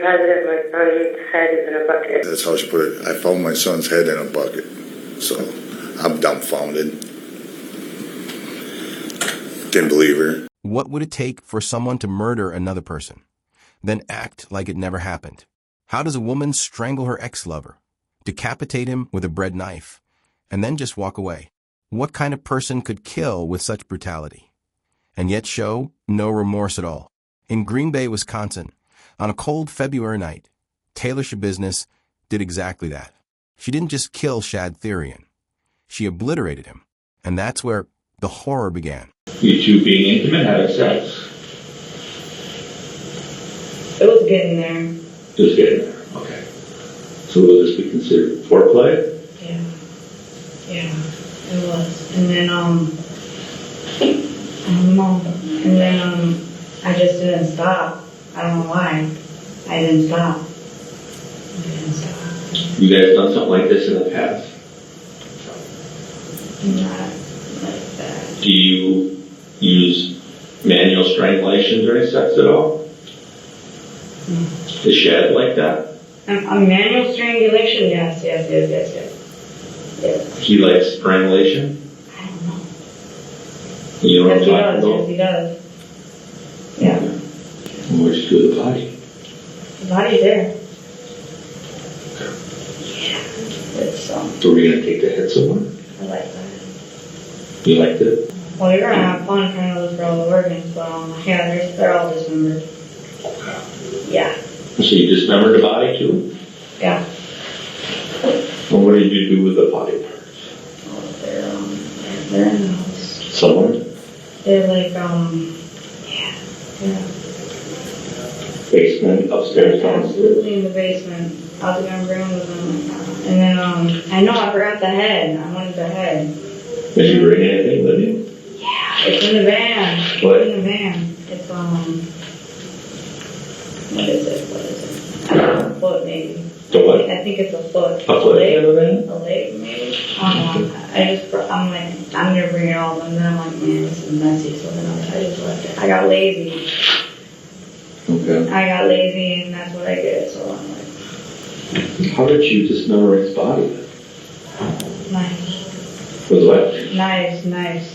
positive my son's head is in a bucket. That's how she put it. I found my son's head in a bucket. So I'm dumbfounded. Didn't believe her. What would it take for someone to murder another person, then act like it never happened? How does a woman strangle her ex-lover, decapitate him with a bread knife, and then just walk away? What kind of person could kill with such brutality, and yet show no remorse at all? In Green Bay, Wisconsin, on a cold February night, Taylor Schabusiness did exactly that. She didn't just kill Shad Thyrion. She obliterated him, and that's where the horror began. You two being intimate, having sex? It was getting there. It was getting there, okay. So will this be considered foreplay? Yeah, it was. And then, I don't know. And then, I just didn't stop. I don't know why. I didn't stop. You guys done something like this in the past? Not like that. Do you use manual strangulation during sex at all? Is Shad like that? A manual strangulation? Yes. He likes strangulation? I don't know. You know what I'm talking Yes, about? he does. Yeah. Where'd you do the body? The body's there. Yeah. It's, So we're going to take the head somewhere? I like that. You liked it? Well, you're going to have fun trying to look for all the organs, but yeah, they're all dismembered. Yeah. So you dismembered the body too? Yeah. And what did you do with the body parts? Oh, they're in the house. Somewhere? They're like, yeah. Basement, upstairs, downstairs? Absolutely in the basement. I was going to bring them with them. And then, I know I forgot the head. I wanted the head. Did you bring anything with you? Yeah, it's in the van. What? It's in the van. It's, what is it? A foot, maybe. The what? I think it's a foot. A foot in the van? A leg, maybe. I don't know. I'm like, I'm going to bring it all. And then I'm like, man, this is messy. So then I just left it. I got lazy. Okay. I got lazy, and that's what I did. So I'm like, How did you dismember his body? knives. With what? Knives. Knives?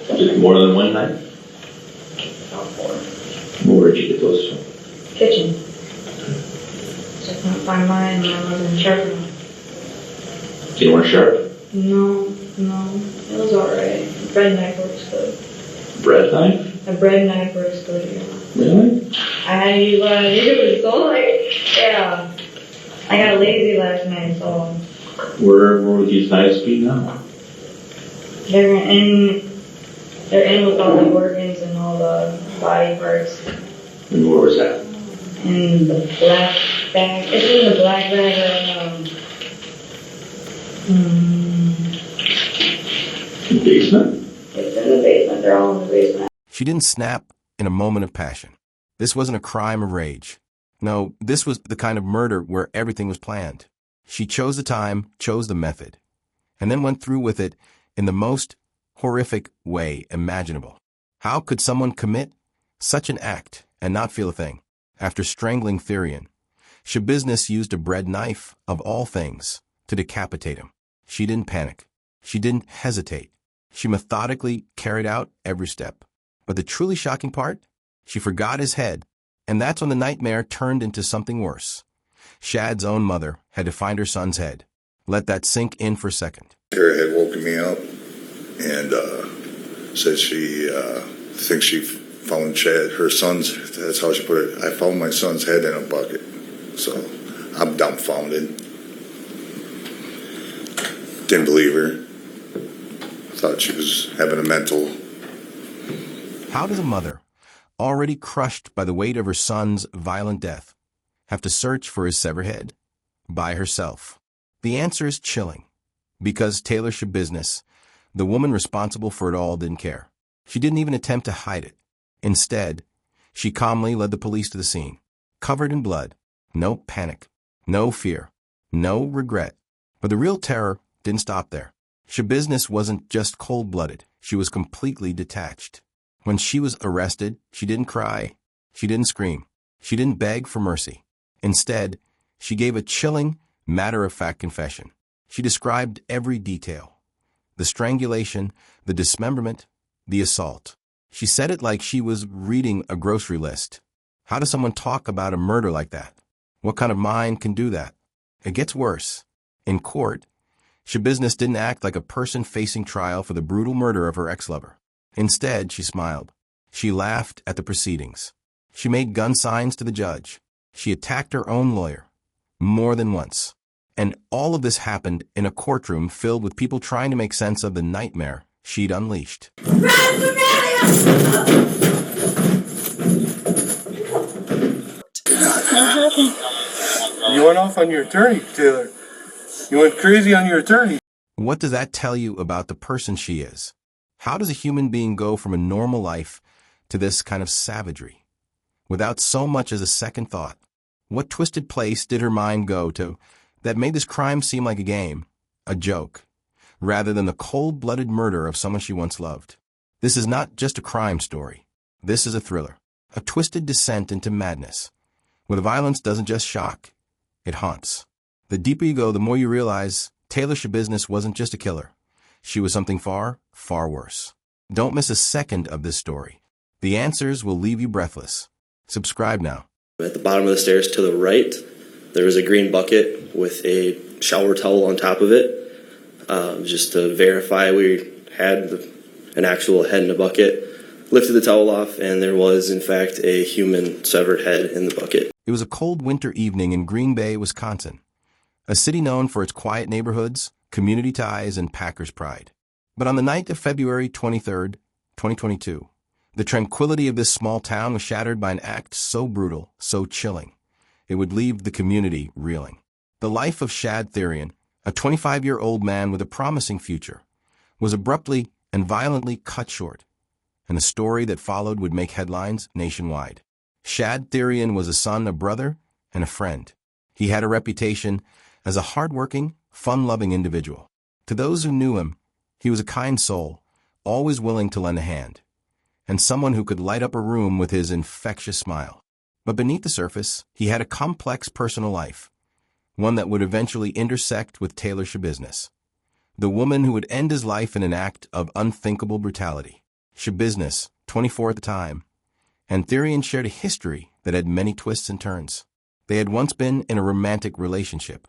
Just more than one knife? About 4. Where'd you get those from? Kitchen. So I couldn't find mine, and I wasn't sharp enough. You weren't sharp? No. It was alright. Bread knife works good. Bread knife? A bread knife works good, yeah. Really? I had to use what I used, so like, yeah. I got lazy last night, so. Where would these knives be now? They're in with all the organs and all the body parts. And where was that? In the black bag. It's in the black bag right In the basement? It's in the basement. They're all in the basement. She didn't snap in a moment of passion. This wasn't a crime of rage. No, this was the kind of murder where everything was planned. She chose the time, chose the method, and then went through with it in the most horrific way imaginable. How could someone commit such an act and not feel a thing? After strangling Thyrion, Schabusiness used a bread knife, of all things, to decapitate him. She didn't panic. She didn't hesitate. She methodically carried out every step. But the truly shocking part? She forgot his head, and that's when the nightmare turned into something worse. Shad's own mother had to find her son's head. Let that sink in for a second. Her had woken me up and said she thinks she found Shad, her son's, that's how she put it. I found my son's head in a bucket. So I'm dumbfounded. Didn't believe her. Thought she was having a mental. How does a mother, already crushed by the weight of her son's violent death, have to search for his severed head by herself? The answer is chilling, because Taylor Schabusiness, the woman responsible for it all, didn't care. She didn't even attempt to hide it. Instead, she calmly led the police to the scene, covered in blood. No panic, no fear, no regret. But the real terror didn't stop there. Schabusiness wasn't just cold-blooded. She was completely detached. When she was arrested, she didn't cry. She didn't scream. She didn't beg for mercy. Instead, she gave a chilling, matter-of-fact confession. She described every detail: the strangulation, the dismemberment, the assault. She said it like she was reading a grocery list. How does someone talk about a murder like that? What kind of mind can do that? It gets worse. In court, Schabusiness didn't act like a person facing trial for the brutal murder of her ex-lover. Instead, she smiled. She laughed at the proceedings. She made gun signs to the judge. She attacked her own lawyer more than once. And all of this happened in a courtroom filled with people trying to make sense of the nightmare she'd unleashed. You went off on your attorney, Taylor. You went crazy on your attorney. What does that tell you about the person she is? How does a human being go from a normal life to this kind of savagery, without so much as a second thought? What twisted place did her mind go to that made this crime seem like a game, a joke, rather than the cold-blooded murder of someone she once loved? This is not just a crime story. This is a thriller, a twisted descent into madness, where the violence doesn't just shock, it haunts. The deeper you go, the more you realize Taylor Schabusiness wasn't just a killer. She was something far, far worse. Don't miss a second of this story. The answers will leave you breathless. Subscribe now. At the bottom of the stairs to the right, there was a green bucket with a shower towel on top of it. Just to verify we had an actual head in a bucket. Lifted the towel off, and there was, in fact, a human severed head in the bucket. It was a cold winter evening in Green Bay, Wisconsin, a city known for its quiet neighborhoods, community ties, and Packers pride. But on the night of February 23rd, 2022, the tranquility of this small town was shattered by an act so brutal, so chilling, it would leave the community reeling. The life of Shad Thyrion, a 25-year-old man with a promising future, was abruptly and violently cut short, and the story that followed would make headlines nationwide. Shad Thyrion was a son, a brother, and a friend. He had a reputation as a hard-working, fun-loving individual. To those who knew him, he was a kind soul, always willing to lend a hand, and someone who could light up a room with his infectious smile. But beneath the surface, he had a complex personal life, one that would eventually intersect with Taylor Schabusiness, the woman who would end his life in an act of unthinkable brutality. Schabusiness, 24 at the time, and Thyrion shared a history that had many twists and turns. They had once been in a romantic relationship,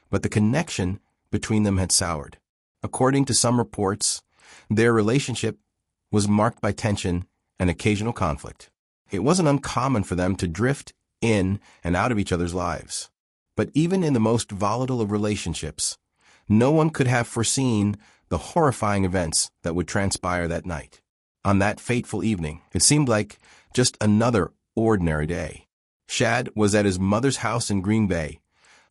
but the connection between them had soured. According to some reports, their relationship was marked by tension and occasional conflict. It wasn't uncommon for them to drift in and out of each other's lives. But even in the most volatile of relationships, no one could have foreseen the horrifying events that would transpire that night. On that fateful evening, it seemed like just another ordinary day. Shad was at his mother's house in Green Bay,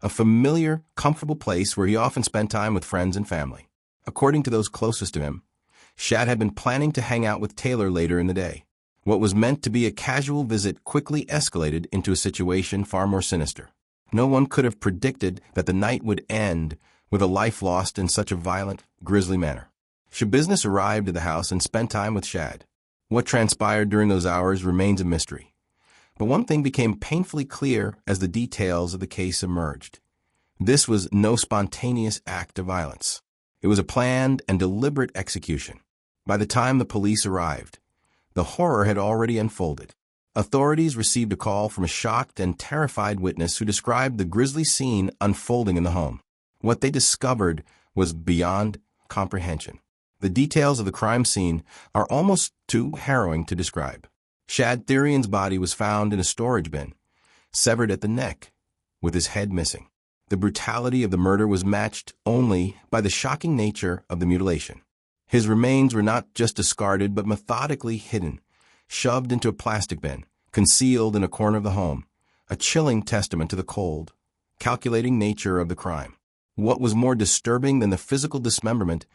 a familiar, comfortable place where he often spent time with friends and family. According to those closest to him, Shad had been planning to hang out with Taylor later in the day. What was meant to be a casual visit quickly escalated into a situation far more sinister. No one could have predicted that the night would end with a life lost in such a violent, grisly manner. Schabusiness arrived at the house and spent time with Shad. What transpired during those hours remains a mystery. But one thing became painfully clear as the details of the case emerged. This was no spontaneous act of violence. It was a planned and deliberate execution. By the time the police arrived, the horror had already unfolded. Authorities received a call from a shocked and terrified witness who described the grisly scene unfolding in the home. What they discovered was beyond comprehension. The details of the crime scene are almost too harrowing to describe. Shad Thyrion's body was found in a storage bin, severed at the neck, with his head missing. The brutality of the murder was matched only by the shocking nature of the mutilation. His remains were not just discarded, but methodically hidden, shoved into a plastic bin, concealed in a corner of the home, a chilling testament to the cold, calculating nature of the crime. What was more disturbing than the physical dismemberment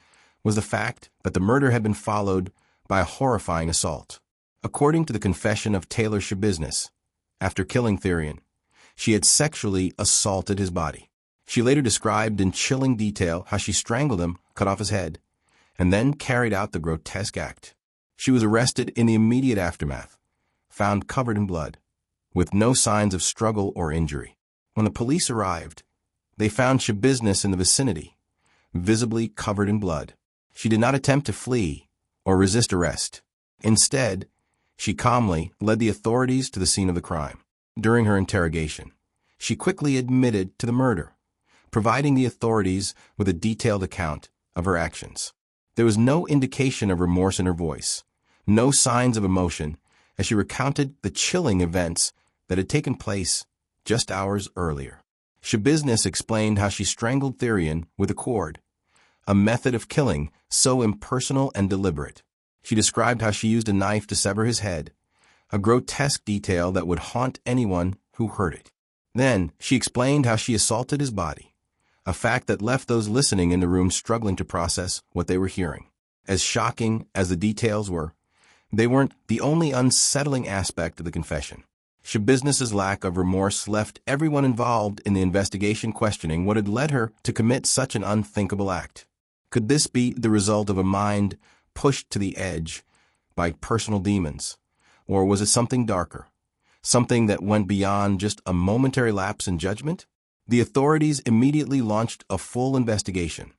was the fact that the murder had been followed by a horrifying assault. According to the confession of Taylor Schabusiness, after killing Thyrion, she had sexually assaulted his body. She later described in chilling detail how she strangled him, cut off his head, and then carried out the grotesque act. She was arrested in the immediate aftermath, found covered in blood, with no signs of struggle or injury. When the police arrived, they found Schabusiness in the vicinity, visibly covered in blood. She did not attempt to flee or resist arrest. Instead, she calmly led the authorities to the scene of the crime. During her interrogation, she quickly admitted to the murder, providing the authorities with a detailed account of her actions. There was no indication of remorse in her voice, no signs of emotion, as she recounted the chilling events that had taken place just hours earlier. Schabusiness explained how she strangled Thyrion with a cord, a method of killing so impersonal and deliberate. She described how she used a knife to sever his head, a grotesque detail that would haunt anyone who heard it. Then she explained how she assaulted his body, a fact that left those listening in the room struggling to process what they were hearing. As shocking as the details were, they weren't the only unsettling aspect of the confession. Schabusiness's lack of remorse left everyone involved in the investigation questioning what had led her to commit such an unthinkable act. Could this be the result of a mind pushed to the edge by personal demons? Or was it something darker, something that went beyond just a momentary lapse in judgment? The authorities immediately launched a full investigation,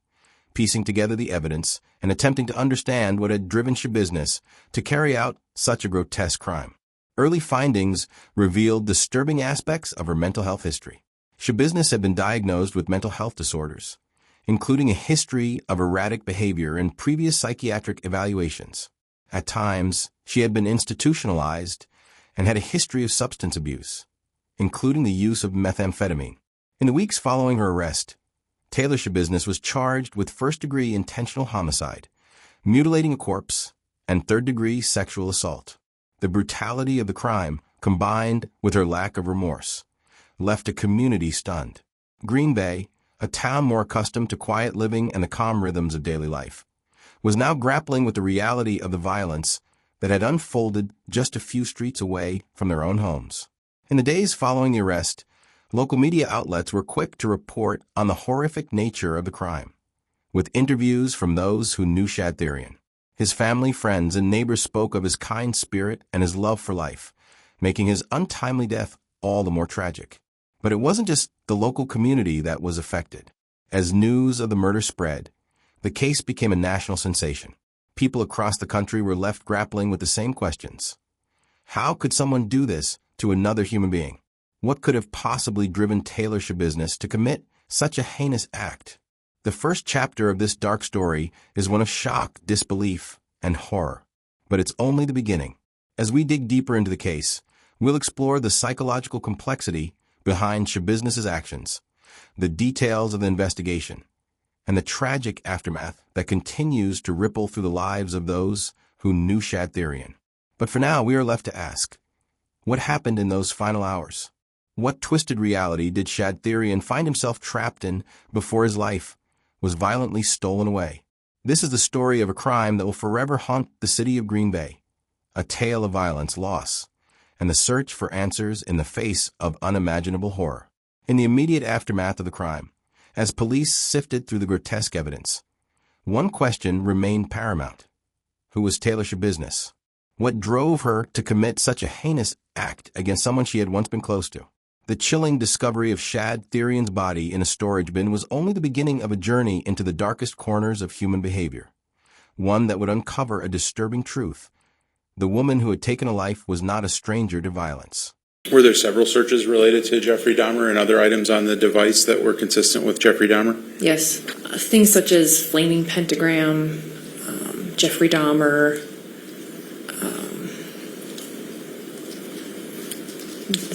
piecing together the evidence and attempting to understand what had driven Schabusiness to carry out such a grotesque crime. Early findings revealed disturbing aspects of her mental health history. Schabusiness had been diagnosed with mental health disorders, including a history of erratic behavior and previous psychiatric evaluations. At times, she had been institutionalized and had a history of substance abuse, including the use of methamphetamine. In the weeks following her arrest, Taylor Schabusiness was charged with first-degree intentional homicide, mutilating a corpse, and third-degree sexual assault. The brutality of the crime, combined with her lack of remorse, left a community stunned. Green Bay, a town more accustomed to quiet living and the calm rhythms of daily life, was now grappling with the reality of the violence that had unfolded just a few streets away from their own homes. In the days following the arrest, local media outlets were quick to report on the horrific nature of the crime, with interviews from those who knew Shad Thyrion. His family, friends, and neighbors spoke of his kind spirit and his love for life, making his untimely death all the more tragic. But it wasn't just the local community that was affected. As news of the murder spread, the case became a national sensation. People across the country were left grappling with the same questions. How could someone do this to another human being? What could have possibly driven Taylor Schabusiness to commit such a heinous act? The first chapter of this dark story is one of shock, disbelief, and horror. But it's only the beginning. As we dig deeper into the case, we'll explore the psychological complexity behind Schabusiness's actions, the details of the investigation, and the tragic aftermath that continues to ripple through the lives of those who knew Shad Thyrion. But for now, we are left to ask, what happened in those final hours? What twisted reality did Shad Thyrion find himself trapped in before his life was violently stolen away? This is the story of a crime that will forever haunt the city of Green Bay, a tale of violence, loss, and the search for answers in the face of unimaginable horror. In the immediate aftermath of the crime, as police sifted through the grotesque evidence, one question remained paramount. Who was Taylor Schabusiness? What drove her to commit such a heinous act against someone she had once been close to? The chilling discovery of Shad Thyrion's body in a storage bin was only the beginning of a journey into the darkest corners of human behavior, one that would uncover a disturbing truth. The woman who had taken a life was not a stranger to violence. Were there several searches related to Jeffrey Dahmer and other items on the device that were consistent with Jeffrey Dahmer? Yes. Things such as flaming pentagram, Jeffrey Dahmer,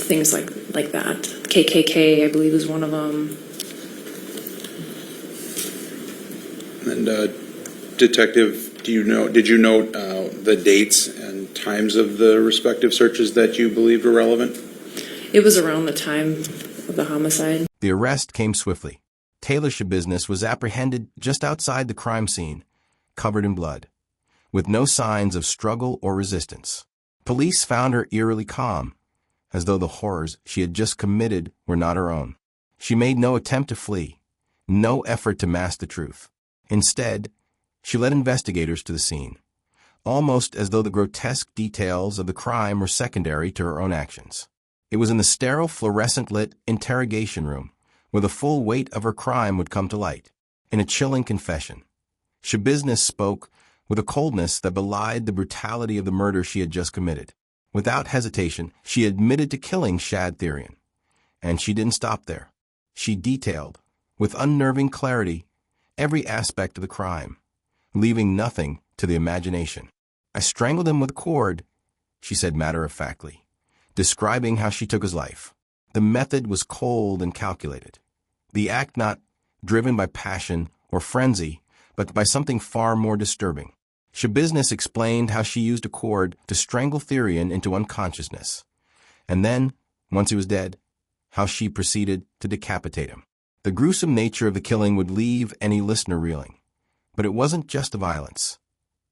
things like that. KKK, I believe, is one of them. And Detective, did you note the dates and times of the respective searches that you believed were relevant? It was around the time of the homicide. The arrest came swiftly. Taylor Schabusiness was apprehended just outside the crime scene, covered in blood, with no signs of struggle or resistance. Police found her eerily calm, as though the horrors she had just committed were not her own. She made no attempt to flee, no effort to mask the truth. Instead, she led investigators to the scene, almost as though the grotesque details of the crime were secondary to her own actions. It was in the sterile, fluorescent-lit interrogation room where the full weight of her crime would come to light. In a chilling confession, Schabusiness spoke with a coldness that belied the brutality of the murder she had just committed. Without hesitation, she admitted to killing Shad Thyrion. And she didn't stop there. She detailed, with unnerving clarity, every aspect of the crime, leaving nothing to the imagination. "I strangled him with a cord," she said matter-of-factly, describing how she took his life. The method was cold and calculated. The act not driven by passion or frenzy, but by something far more disturbing. Schabusiness explained how she used a cord to strangle Thyrion into unconsciousness, and then, once he was dead, how she proceeded to decapitate him. The gruesome nature of the killing would leave any listener reeling. But it wasn't just the violence.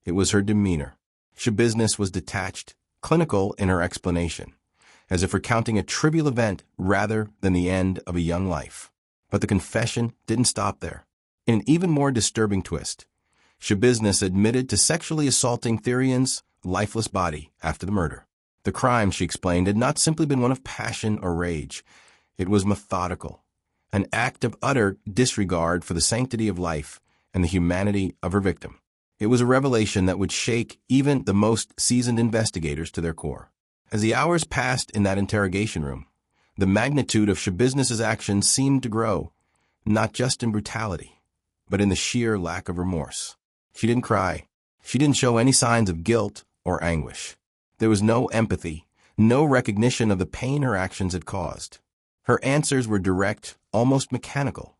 It was her demeanor. Schabusiness was detached, clinical in her explanation, as if recounting a trivial event rather than the end of a young life. But the confession didn't stop there. In an even more disturbing twist, Schabusiness admitted to sexually assaulting Thyrion's lifeless body after the murder. The crime, she explained, had not simply been one of passion or rage. It was methodical, an act of utter disregard for the sanctity of life and the humanity of her victim. It was a revelation that would shake even the most seasoned investigators to their core. As the hours passed in that interrogation room, the magnitude of Schabusiness's actions seemed to grow, not just in brutality, but in the sheer lack of remorse. She didn't cry. She didn't show any signs of guilt or anguish. There was no empathy, no recognition of the pain her actions had caused. Her answers were direct, almost mechanical,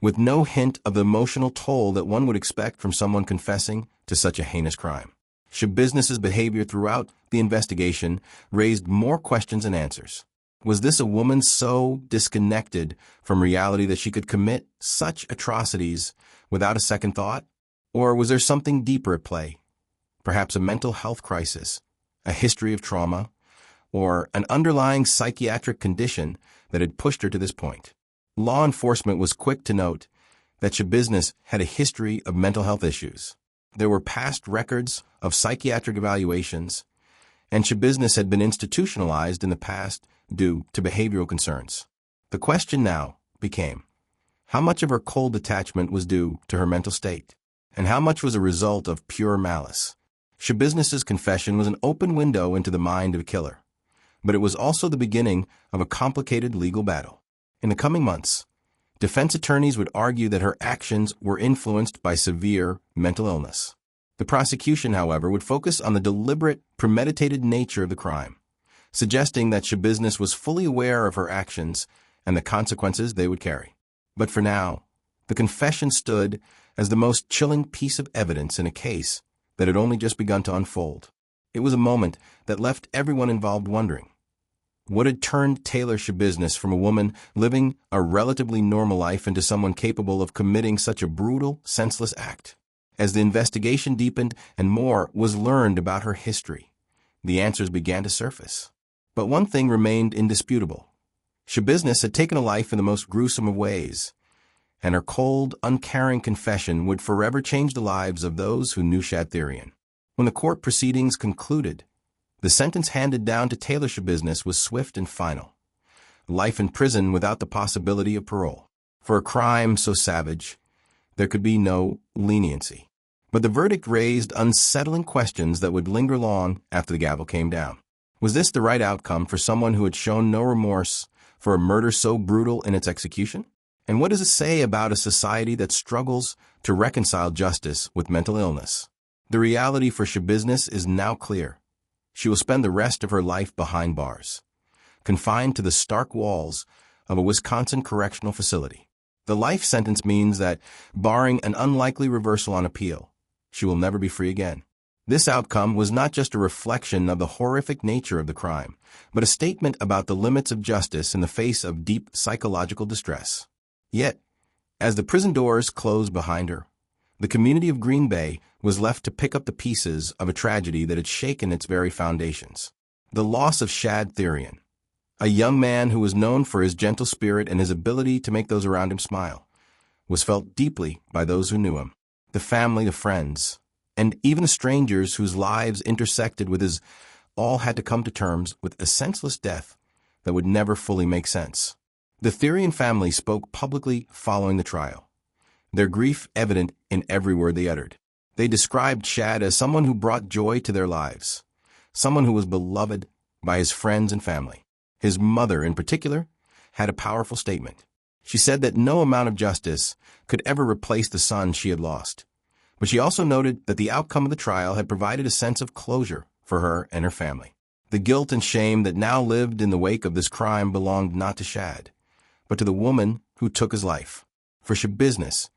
with no hint of the emotional toll that one would expect from someone confessing to such a heinous crime. Schabusiness's behavior throughout the investigation raised more questions than answers. Was this a woman so disconnected from reality that she could commit such atrocities without a second thought? Or was there something deeper at play? Perhaps a mental health crisis, a history of trauma, or an underlying psychiatric condition that had pushed her to this point. Law enforcement was quick to note that Schabusiness had a history of mental health issues. There were past records of psychiatric evaluations, and Schabusiness had been institutionalized in the past due to behavioral concerns. The question now became, how much of her cold detachment was due to her mental state, and how much was a result of pure malice? Schabusiness's confession was an open window into the mind of a killer, but it was also the beginning of a complicated legal battle. In the coming months, defense attorneys would argue that her actions were influenced by severe mental illness. The prosecution, however, would focus on the deliberate, premeditated nature of the crime, suggesting that Schabusiness was fully aware of her actions and the consequences they would carry. But for now, the confession stood as the most chilling piece of evidence in a case that had only just begun to unfold. It was a moment that left everyone involved wondering, what had turned Taylor Schabusiness from a woman living a relatively normal life into someone capable of committing such a brutal, senseless act? As the investigation deepened and more was learned about her history, the answers began to surface. But one thing remained indisputable. Schabusiness had taken a life in the most gruesome of ways, and her cold, uncaring confession would forever change the lives of those who knew Shad Thyrion. When the court proceedings concluded, the sentence handed down to Taylor Schabusiness was swift and final. Life in prison without the possibility of parole. For a crime so savage, there could be no leniency. But the verdict raised unsettling questions that would linger long after the gavel came down. Was this the right outcome for someone who had shown no remorse for a murder so brutal in its execution? And what does it say about a society that struggles to reconcile justice with mental illness? The reality for Schabusiness is now clear. She will spend the rest of her life behind bars, confined to the stark walls of a Wisconsin correctional facility. The life sentence means that, barring an unlikely reversal on appeal, she will never be free again. This outcome was not just a reflection of the horrific nature of the crime, but a statement about the limits of justice in the face of deep psychological distress. Yet, as the prison doors closed behind her, the community of Green Bay was left to pick up the pieces of a tragedy that had shaken its very foundations. The loss of Shad Thyrion, a young man who was known for his gentle spirit and his ability to make those around him smile, was felt deeply by those who knew him. The family, the friends, and even the strangers whose lives intersected with his all had to come to terms with a senseless death that would never fully make sense. The Thyrion family spoke publicly following the trial, their grief evident in every word they uttered. They described Shad as someone who brought joy to their lives, someone who was beloved by his friends and family. His mother, in particular, had a powerful statement. She said that no amount of justice could ever replace the son she had lost. But she also noted that the outcome of the trial had provided a sense of closure for her and her family. The guilt and shame that now lived in the wake of this crime belonged not to Shad, but to the woman who took his life. For Schabusiness,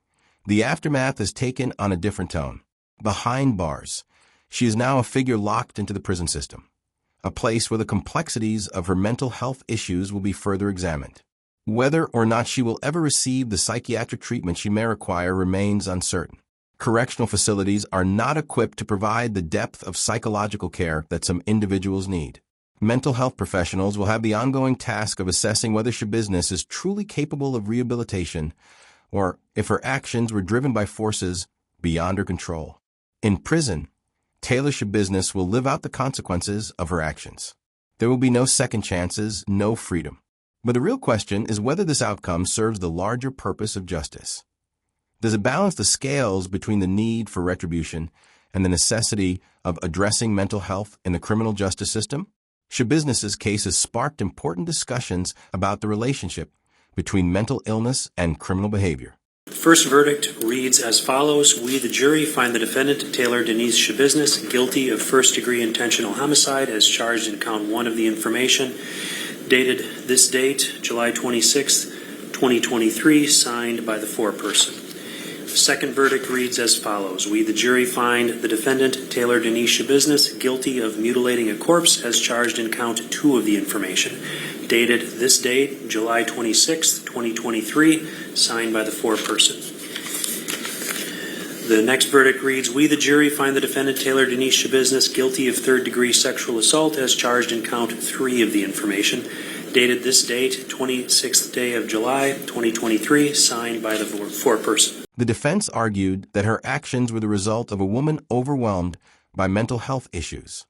the aftermath has taken on a different tone. Behind bars, she is now a figure locked into the prison system, a place where the complexities of her mental health issues will be further examined. Whether or not she will ever receive the psychiatric treatment she may require remains uncertain. Correctional facilities are not equipped to provide the depth of psychological care that some individuals need. Mental health professionals will have the ongoing task of assessing whether Schabusiness is truly capable of rehabilitation or if her actions were driven by forces beyond her control. In prison, Taylor Schabusiness will live out the consequences of her actions. There will be no second chances, no freedom. But the real question is whether this outcome serves the larger purpose of justice. Does it balance the scales between the need for retribution and the necessity of addressing mental health in the criminal justice system? Schabusiness's case has sparked important discussions about the relationship between mental illness and criminal behavior. The first verdict reads as follows. We, the jury, find the defendant, Taylor Denise Schabusiness, guilty of first-degree intentional homicide as charged in count 1 of the information, dated this date, July 26, 2023, signed by the foreperson. The second verdict reads as follows. We, the jury, find the defendant, Taylor Denise Schabusiness, guilty of mutilating a corpse as charged in count 2 of the information, dated this date, July 26, 2023, signed by the foreperson. The next verdict reads, we, the jury, find the defendant, Taylor Denise Schabusiness, guilty of third-degree sexual assault as charged in count 3 of the information, dated this date, 26th day of July, 2023, signed by the foreperson. The defense argued that her actions were the result of a woman overwhelmed by mental health issues.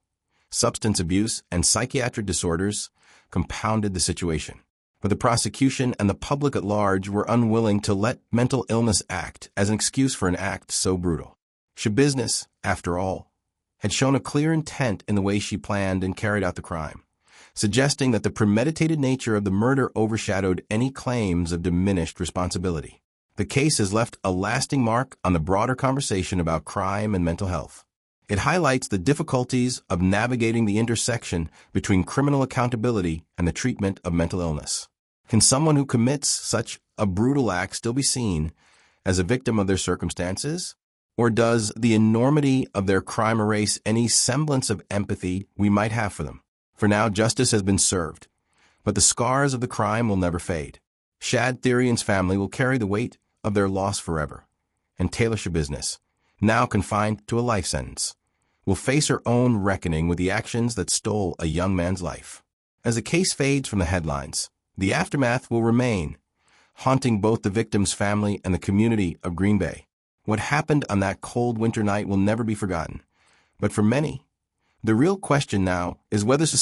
Substance abuse and psychiatric disorders compounded the situation. But the prosecution and the public at large were unwilling to let mental illness act as an excuse for an act so brutal. Schabusiness, after all, had shown a clear intent in the way she planned and carried out the crime, suggesting that the premeditated nature of the murder overshadowed any claims of diminished responsibility. The case has left a lasting mark on the broader conversation about crime and mental health. It highlights the difficulties of navigating the intersection between criminal accountability and the treatment of mental illness. Can someone who commits such a brutal act still be seen as a victim of their circumstances? Or does the enormity of their crime erase any semblance of empathy we might have for them? For now, justice has been served, but the scars of the crime will never fade. Shad Thyrion's family will carry the weight of their loss forever, and Taylor Schabusiness, now confined to a life sentence, will face her own reckoning with the actions that stole a young man's life. As the case fades from the headlines, the aftermath will remain, haunting both the victim's family and the community of Green Bay. What happened on that cold winter night will never be forgotten. But for many, the real question now is whether society